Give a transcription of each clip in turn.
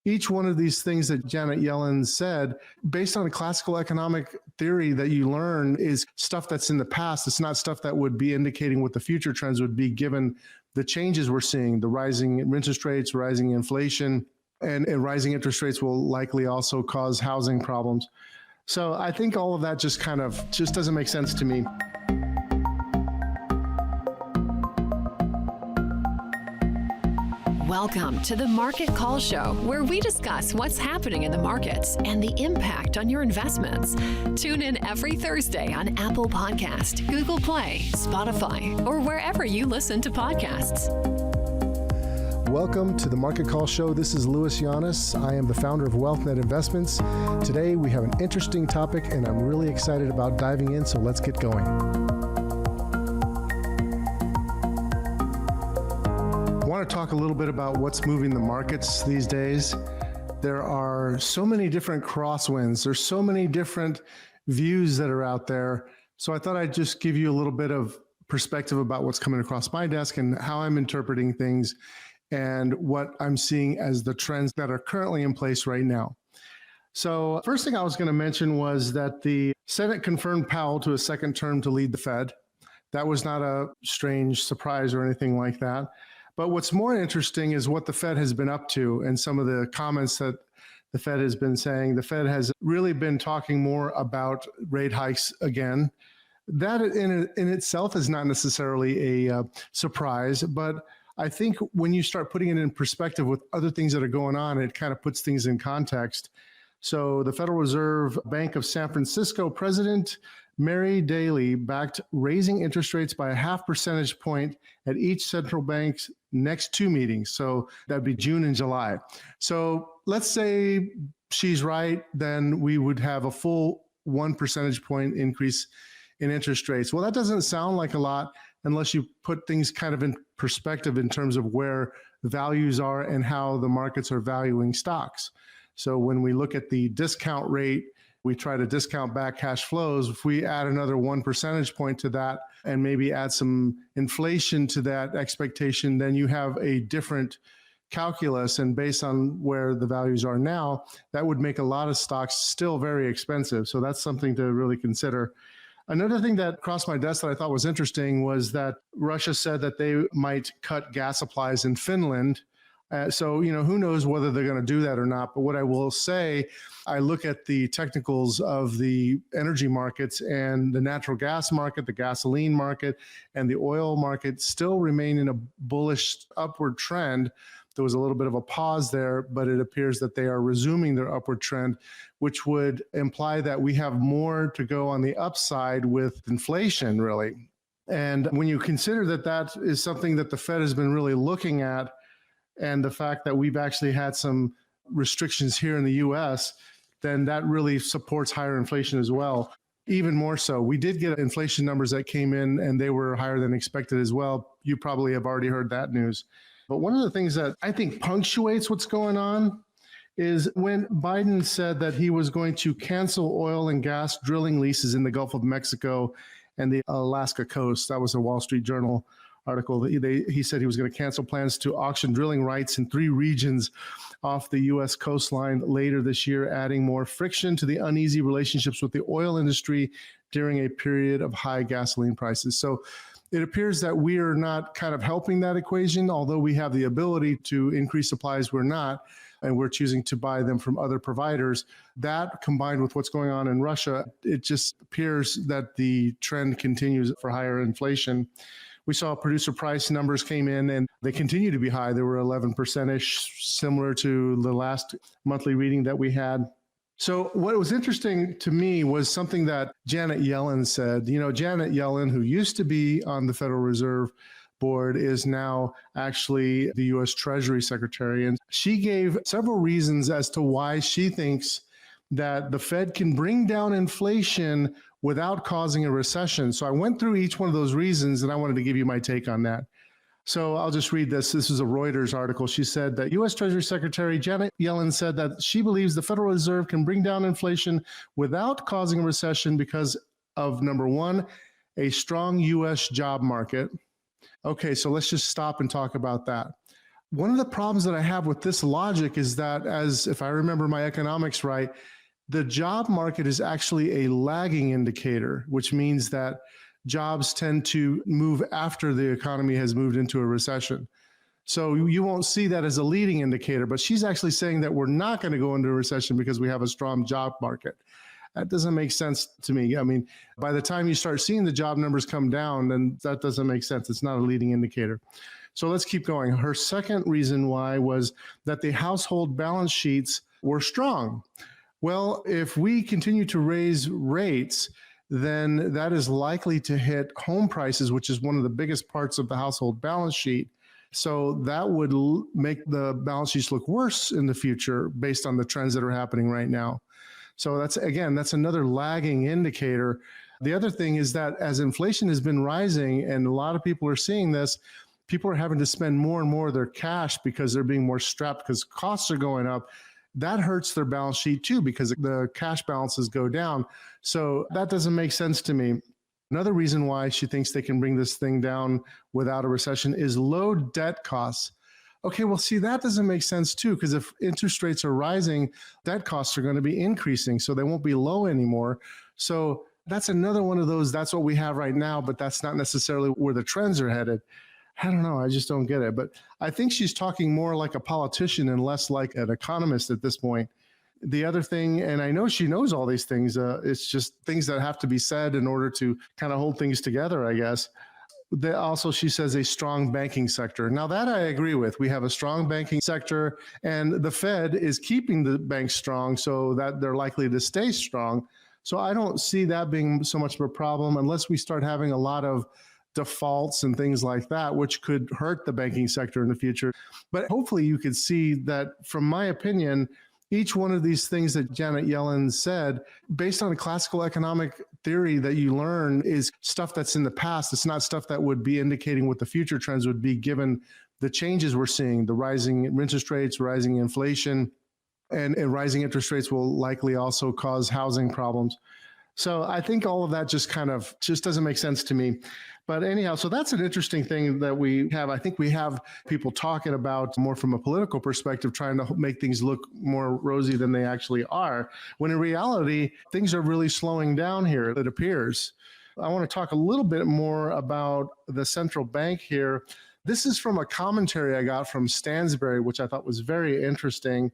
each one of these things that Janet Yellen said, based on a classical economic theory that you learn, is stuff that's in the past. It's not stuff that would be indicating what the future trends would be given the changes we're seeing, the rising interest rates, rising inflation, and rising interest rates will likely also cause housing problems. So I think all of that just doesn't make sense to me. Welcome to the Market Call Show, where we discuss what's happening in the markets and the impact on your investments. Tune in every Thursday on Apple Podcast, Google Play, Spotify, or wherever you listen to podcasts. Welcome to the Market Call Show. This is Louis Llanes. I am the founder of WealthNet Investments. Today we have an interesting topic and I'm really excited about diving in, so let's get going. I want to talk a little bit about what's moving the markets these days. There are so many different crosswinds. There's so many different views that are out there. So I thought I'd just give you a little bit of perspective about what's coming across my desk and how I'm interpreting things and what I'm seeing as the trends that are currently in place right now. So first thing I was going to mention was that the Senate confirmed Powell to a second term to lead the Fed. That was not a strange surprise or anything like that. But what's more interesting is what the Fed has been up to and some of the comments that the Fed has been saying. The Fed has really been talking more about rate hikes again. That in itself is not necessarily a surprise, but I think when you start putting it in perspective with other things that are going on, it kind of puts things in context. So the Federal Reserve Bank of San Francisco President Mary Daly backed raising interest rates by a 0.5 percentage point at each central bank's next two meetings. So that'd be June and July. So let's say she's right, then we would have a full 1 percentage point increase in interest rates. Well, that doesn't sound like a lot unless you put things kind of in perspective in terms of where values are and how the markets are valuing stocks. So when we look at the discount rate, we try to discount back cash flows. If we add another 1 percentage point to that and maybe add some inflation to that expectation, then you have a different calculus. And based on where the values are now, that would make a lot of stocks still very expensive. So that's something to really consider. Another thing that crossed my desk that I thought was interesting was that Russia said that they might cut gas supplies in Finland. So, who knows whether they're going to do that or not. But what I will say, I look at the technicals of the energy markets, and the natural gas market, the gasoline market, and the oil market still remain in a bullish upward trend. There was a little bit of a pause there, but it appears that they are resuming their upward trend, which would imply that we have more to go on the upside with inflation, really. And when you consider that that is something that the Fed has been really looking at, and the fact that we've actually had some restrictions here in the US, then that really supports higher inflation as well. Even more so, we did get inflation numbers that came in and they were higher than expected as well. You probably have already heard that news. But one of the things that I think punctuates what's going on is when Biden said that he was going to cancel oil and gas drilling leases in the Gulf of Mexico and the Alaska coast. That was a Wall Street Journal article. He said he was going to cancel plans to auction drilling rights in 3 regions off the U.S. coastline later this year, adding more friction to the uneasy relationships with the oil industry during a period of high gasoline prices. So it appears that we are not kind of helping that equation, although we have the ability to increase supplies, we're not, and we're choosing to buy them from other providers. That combined with what's going on in Russia, it just appears that the trend continues for higher inflation. We saw producer price numbers came in and they continue to be high. They were 11%-ish, similar to the last monthly reading that we had. So what was interesting to me was something that Janet Yellen said. Janet Yellen, who used to be on the Federal Reserve Board, is now actually the U.S. Treasury Secretary. And she gave several reasons as to why she thinks that the Fed can bring down inflation without causing a recession. So I went through each one of those reasons and I wanted to give you my take on that. So I'll just read this. This is a Reuters article. She said that U.S. Treasury Secretary Janet Yellen said that she believes the Federal Reserve can bring down inflation without causing a recession because of, number one, a strong U.S. job market. Okay, so let's just stop and talk about that. One of the problems that I have with this logic is that, as if I remember my economics right, the job market is actually a lagging indicator, which means that jobs tend to move after the economy has moved into a recession. So you won't see that as a leading indicator, but she's actually saying that we're not going to go into a recession because we have a strong job market. That doesn't make sense to me. I mean, by the time you start seeing the job numbers come down, then that doesn't make sense. It's not a leading indicator. So let's keep going. Her second reason why was that the household balance sheets were strong. Well, if we continue to raise rates, then that is likely to hit home prices, which is one of the biggest parts of the household balance sheet. So that would make the balance sheets look worse in the future based on the trends that are happening right now. So that's another lagging indicator. The other thing is that as inflation has been rising, and a lot of people are seeing this, people are having to spend more and more of their cash because they're being more strapped because costs are going up. That hurts their balance sheet too because the cash balances go down. So that doesn't make sense to me. Another reason why she thinks they can bring this thing down without a recession is low debt costs. Okay, well, see, that doesn't make sense too, because if interest rates are rising, debt costs are going to be increasing, so they won't be low anymore. So that's another one of those, that's what we have right now, but that's not necessarily where the trends are headed. I don't know, I just don't get it. But I think she's talking more like a politician and less like an economist at this point. The other thing, and I know she knows all these things, it's just things that have to be said in order to kind of hold things together, I guess. Also, she says a strong banking sector. Now that I agree with. We have a strong banking sector, and the Fed is keeping the banks strong so that they're likely to stay strong. So I don't see that being so much of a problem unless we start having a lot of defaults and things like that, which could hurt the banking sector in the future. But hopefully you could see that, from my opinion, each one of these things that Janet Yellen said, based on a classical economic theory that you learn, is stuff that's in the past. It's not stuff that would be indicating what the future trends would be given the changes we're seeing, the rising interest rates, rising inflation, and rising interest rates will likely also cause housing problems. So I think all of that just doesn't make sense to me. But anyhow, so that's an interesting thing that we have. I think we have people talking about more from a political perspective, trying to make things look more rosy than they actually are, when in reality, things are really slowing down here, it appears. I want to talk a little bit more about the central bank here. This is from a commentary I got from Stansberry, which I thought was very interesting.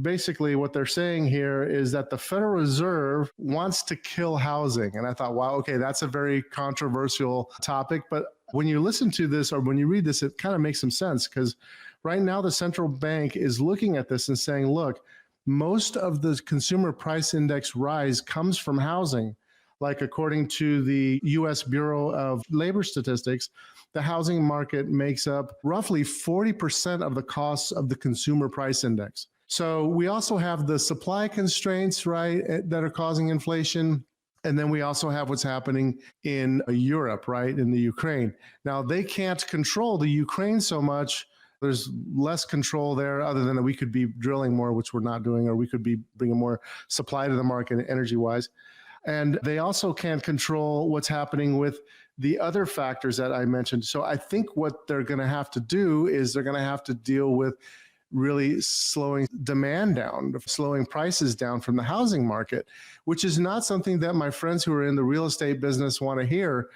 Basically, what they're saying here is that the Federal Reserve wants to kill housing. And I thought, wow, okay, that's a very controversial topic. But when you listen to this or when you read this, it kind of makes some sense, because right now the central bank is looking at this and saying, look, most of the consumer price index rise comes from housing. Like, according to the U.S. Bureau of Labor Statistics, the housing market makes up roughly 40% of the costs of the consumer price index. So we also have the supply constraints, right, that are causing inflation. And then we also have what's happening in Europe, right, in the Ukraine. Now, they can't control the Ukraine so much. There's less control there, other than that we could be drilling more, which we're not doing, or we could be bringing more supply to the market energy-wise. And they also can't control what's happening with the other factors that I mentioned. So I think what they're going to have to do is they're going to have to deal with really slowing demand down, slowing prices down from the housing market, which is not something that my friends who are in the real estate business want to hear.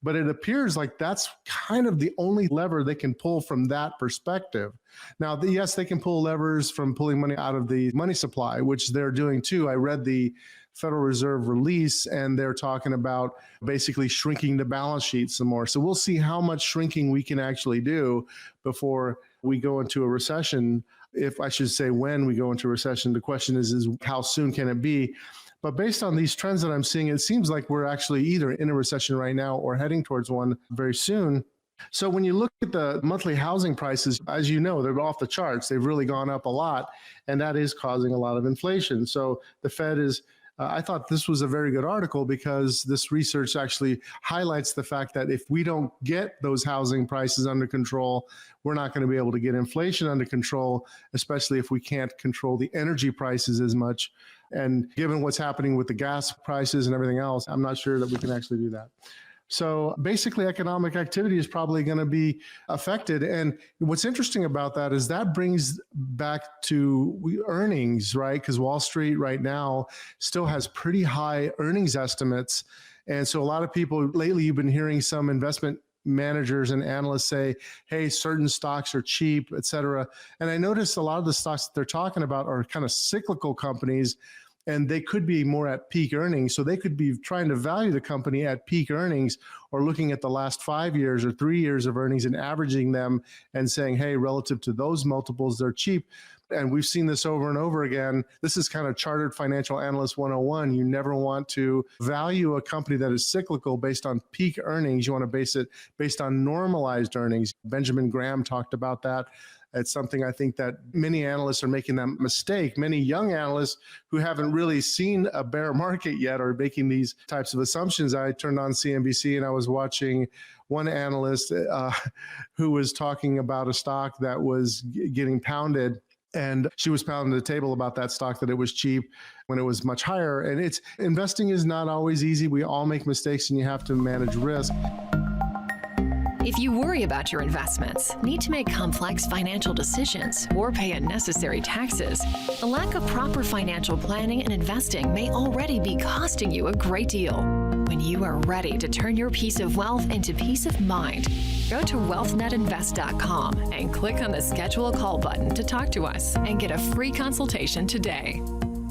But it appears like that's kind of the only lever they can pull from that perspective. Now, yes, they can pull levers from pulling money out of the money supply, which they're doing too. I read the Federal Reserve release, and they're talking about basically shrinking the balance sheet some more. So we'll see how much shrinking we can actually do before we go into a recession. If I should say when we go into a recession, the question is how soon can it be? But based on these trends that I'm seeing, it seems like we're actually either in a recession right now or heading towards one very soon. So when you look at the monthly housing prices, as you know, they're off the charts. They've really gone up a lot, and that is causing a lot of inflation. So the Fed is I thought this was a very good article, because this research actually highlights the fact that if we don't get those housing prices under control, we're not going to be able to get inflation under control, especially if we can't control the energy prices as much. And given what's happening with the gas prices and everything else, I'm not sure that we can actually do that. So basically, economic activity is probably going to be affected. And what's interesting about that is that brings back to earnings, right? Because Wall Street right now still has pretty high earnings estimates. And so a lot of people lately, you've been hearing some investment managers and analysts say, hey, certain stocks are cheap, et cetera. And I noticed a lot of the stocks that they're talking about are kind of cyclical companies, and they could be more at peak earnings. So they could be trying to value the company at peak earnings, or looking at the last 5 years or 3 years of earnings and averaging them and saying, hey, relative to those multiples, they're cheap. And we've seen this over and over again. This is kind of chartered financial analyst 101. You never want to value a company that is cyclical based on peak earnings. You want to base it based on normalized earnings. Benjamin Graham talked about that. It's something I think that many analysts are making that mistake. Many young analysts who haven't really seen a bear market yet are making these types of assumptions. I turned on CNBC and I was watching one analyst who was talking about a stock that was getting pounded. And she was pounding the table about that stock, that it was cheap when it was much higher. And investing is not always easy. We all make mistakes and you have to manage risk. If you worry about your investments, need to make complex financial decisions, or pay unnecessary taxes, a lack of proper financial planning and investing may already be costing you a great deal. When you are ready to turn your peace of wealth into peace of mind, go to wealthnetinvest.com and click on the schedule a call button to talk to us and get a free consultation today.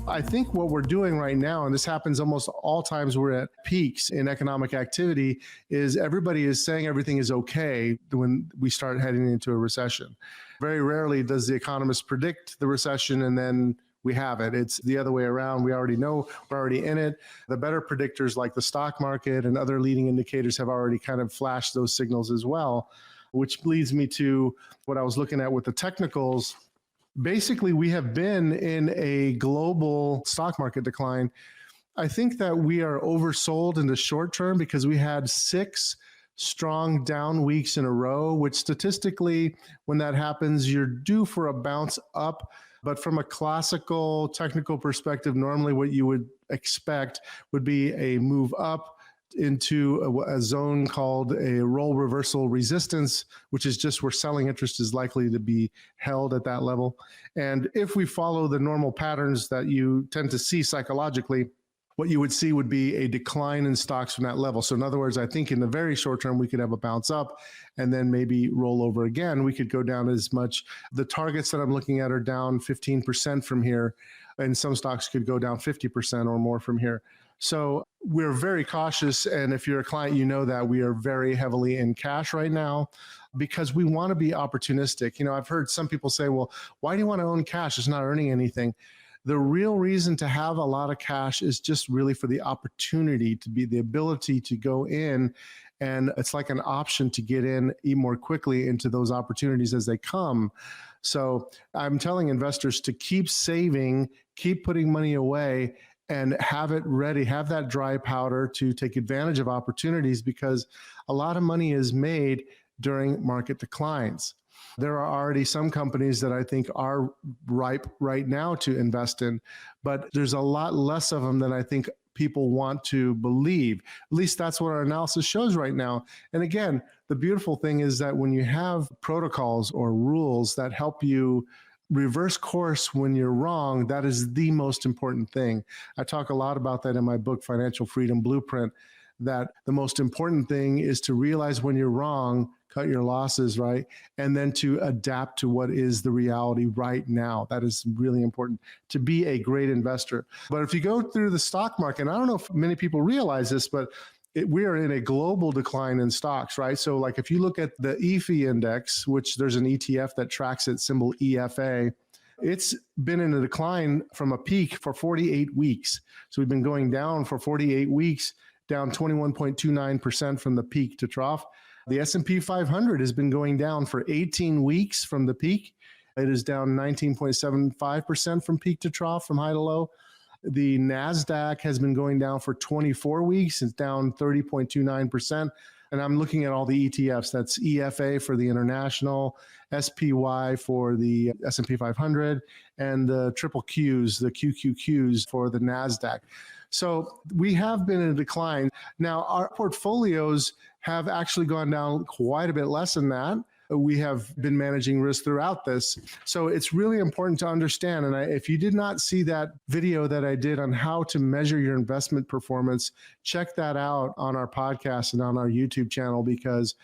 I think what we're doing right now, and this happens almost all times we're at peaks in economic activity, is everybody is saying everything is okay when we start heading into a recession. Very rarely does the economist predict the recession and then we have it. It's the other way around. We already know, we're already in it. The better predictors like the stock market and other leading indicators have already kind of flashed those signals as well, which leads me to what I was looking at with the technicals. Basically, we have been in a global stock market decline. I think that we are oversold in the short term because we had 6 strong down weeks in a row, which statistically, when that happens, you're due for a bounce up. But from a classical technical perspective, normally what you would expect would be a move up into a zone called a role reversal resistance, which is just where selling interest is likely to be held at that level. And if we follow the normal patterns that you tend to see psychologically, what you would see would be a decline in stocks from that level. So in other words, I think in the very short term, we could have a bounce up and then maybe roll over again. We could go down as much. The targets that I'm looking at are down 15% from here, and some stocks could go down 50% or more from here. So we're very cautious. And if you're a client, you know that we are very heavily in cash right now because we want to be opportunistic. You know, I've heard some people say, well, why do you want to own cash? It's not earning anything. The real reason to have a lot of cash is just really for the opportunity, to be the ability to go in, and it's like an option to get in even more quickly into those opportunities as they come. So I'm telling investors to keep saving, keep putting money away, and have it ready, have that dry powder to take advantage of opportunities, because a lot of money is made during market declines. There are already some companies that I think are ripe right now to invest in, but there's a lot less of them than I think people want to believe. At least that's what our analysis shows right now. And again, the beautiful thing is that when you have protocols or rules that help you reverse course when you're wrong, that is the most important thing. I talk a lot about that in my book, Financial Freedom Blueprint, that the most important thing is to realize when you're wrong, cut your losses, right? And then to adapt to what is the reality right now. That is really important to be a great investor. But if you go through the stock market, and I don't know if many people realize this, but we are in a global decline in stocks, right? So like if you look at the EFI index, which there's an ETF that tracks it, symbol EFA, it's been in a decline from a peak for 48 weeks. So we've been going down for 48 weeks, down 21.29% from the peak to trough. The S&P 500 has been going down for 18 weeks from the peak. It is down 19.75% from peak to trough, from high to low. The NASDAQ has been going down for 24 weeks. It's down 30.29%. And I'm looking at all the ETFs. That's EFA for the international, SPY for the S&P 500, and the triple Qs, the QQQs for the NASDAQ. So we have been in a decline. Now, our portfolios have actually gone down quite a bit less than that. We have been managing risk throughout this. So it's really important to understand. And if you did not see that video that I did on how to measure your investment performance, check that out on our podcast and on our YouTube channel, because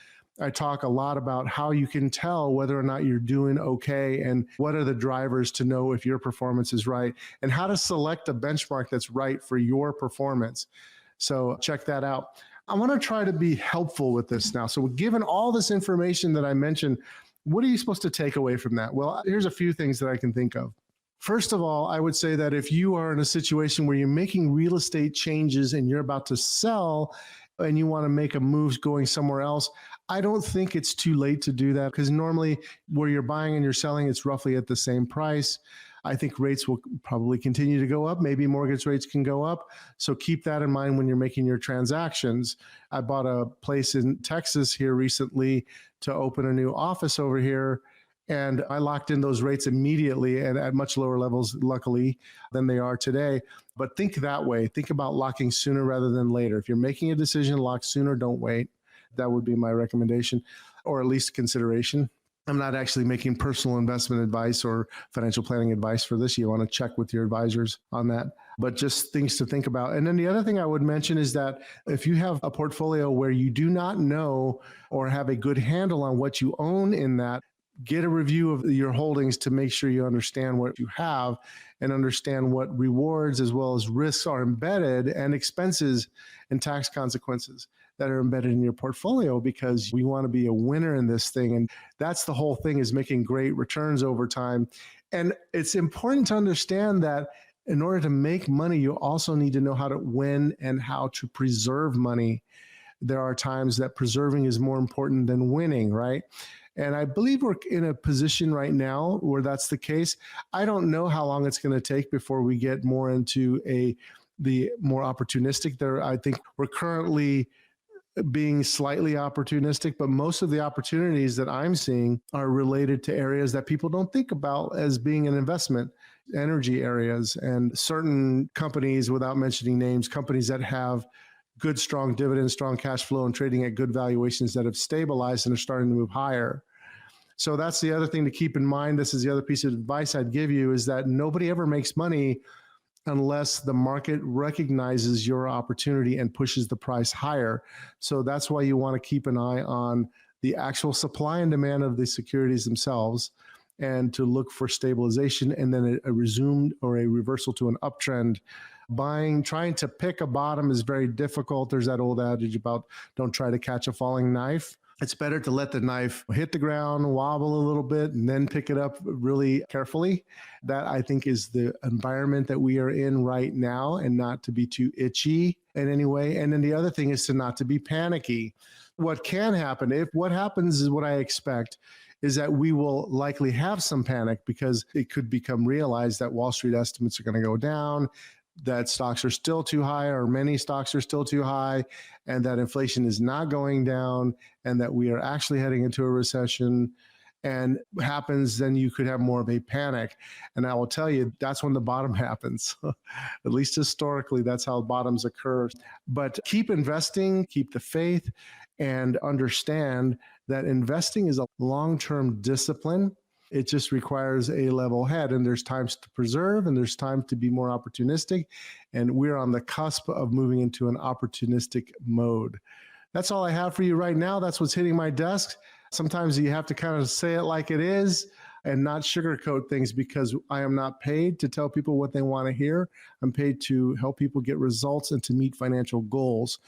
I talk a lot about how you can tell whether or not you're doing okay and what are the drivers to know if your performance is right and how to select a benchmark that's right for your performance. So check that out. I want to try to be helpful with this now. So given all this information that I mentioned, what are you supposed to take away from that? Well, here's a few things that I can think of. First of all, I would say that if you are in a situation where you're making real estate changes and you're about to sell and you want to make a move going somewhere else, I don't think it's too late to do that, because normally where you're buying and you're selling, it's roughly at the same price. I think rates will probably continue to go up. Maybe mortgage rates can go up. So keep that in mind when you're making your transactions. I bought a place in Texas here recently to open a new office over here, and I locked in those rates immediately and at much lower levels, luckily, than they are today. But think that way. Think about locking sooner rather than later. If you're making a decision, lock sooner, don't wait. That would be my recommendation, or at least consideration. I'm not actually making personal investment advice or financial planning advice for this. You want to check with your advisors on that, but just things to think about. And then the other thing I would mention is that if you have a portfolio where you do not know or have a good handle on what you own in that, get a review of your holdings to make sure you understand what you have and understand what rewards as well as risks are embedded and expenses and tax consequences that are embedded in your portfolio, because we want to be a winner in this thing. And that's the whole thing, is making great returns over time. And it's important to understand that in order to make money, you also need to know how to win and how to preserve money. There are times that preserving is more important than winning, right? And I believe we're in a position right now where that's the case. I don't know how long it's going to take before we get more into the more opportunistic there. I think we're currently being slightly opportunistic, but most of the opportunities that I'm seeing are related to areas that people don't think about as being an investment, energy areas and certain companies, without mentioning names, companies that have good, strong dividends, strong cash flow, and trading at good valuations that have stabilized and are starting to move higher. So that's the other thing to keep in mind. This is the other piece of advice I'd give you, is that nobody ever makes money unless the market recognizes your opportunity and pushes the price higher. So that's why you want to keep an eye on the actual supply and demand of the securities themselves, and to look for stabilization and then a resumed or a reversal to an uptrend. Trying to pick a bottom is very difficult. There's that old adage about don't try to catch a falling knife. It's better to let the knife hit the ground, wobble a little bit, and then pick it up really carefully. That, I think, is the environment that we are in right now, and not to be too itchy in any way. And then the other thing is to not to be panicky. What can happen, what happens is what I expect, is that we will likely have some panic, because it could become realized that Wall Street estimates are going to go down, that stocks are still too high, or many stocks are still too high, and that inflation is not going down, and that we are actually heading into a recession. And happens, then you could have more of a panic. And I will tell you, that's when the bottom happens. At least historically, that's how bottoms occur. But keep investing, keep the faith, and understand that investing is a long-term discipline. It just requires a level head, and there's times to preserve and there's time to be more opportunistic. And we're on the cusp of moving into an opportunistic mode. That's all I have for you right now. That's what's hitting my desk. Sometimes you have to kind of say it like it is and not sugarcoat things, because I am not paid to tell people what they want to hear. I'm paid to help people get results and to meet financial goals.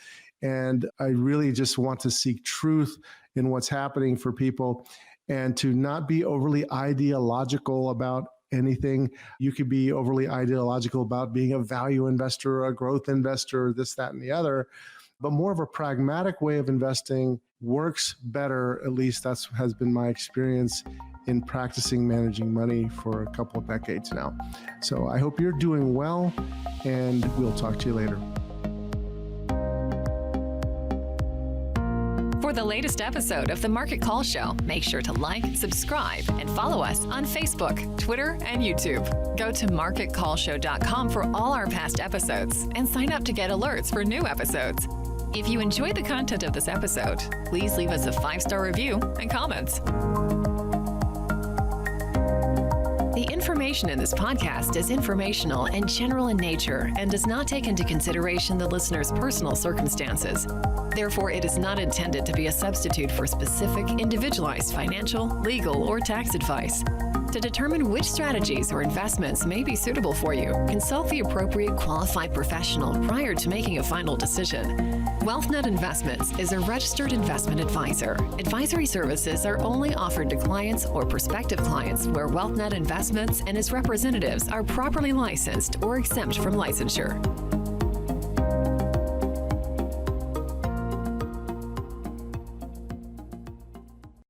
And I really just want to seek truth in what's happening for people, and to not be overly ideological about anything. You could be overly ideological about being a value investor or a growth investor, this, that, and the other. But more of a pragmatic way of investing works better. At least that has been my experience in practicing managing money for a couple of decades now. So I hope you're doing well, and we'll talk to you later. For For the latest episode of The Market Call Show, make sure to like, subscribe, and follow us on Facebook, Twitter, and YouTube. Go to marketcallshow.com for all our past episodes and sign up to get alerts for new episodes. If you enjoyed the content of this episode, please leave us a 5-star review and comments. The information in this podcast is informational and general in nature and does not take into consideration the listener's personal circumstances. Therefore, it is not intended to be a substitute for specific, individualized financial, legal, or tax advice. To determine which strategies or investments may be suitable for you, consult the appropriate qualified professional prior to making a final decision. WealthNet Investments is a registered investment advisor. Advisory services are only offered to clients or prospective clients where WealthNet Investments and its representatives are properly licensed or exempt from licensure.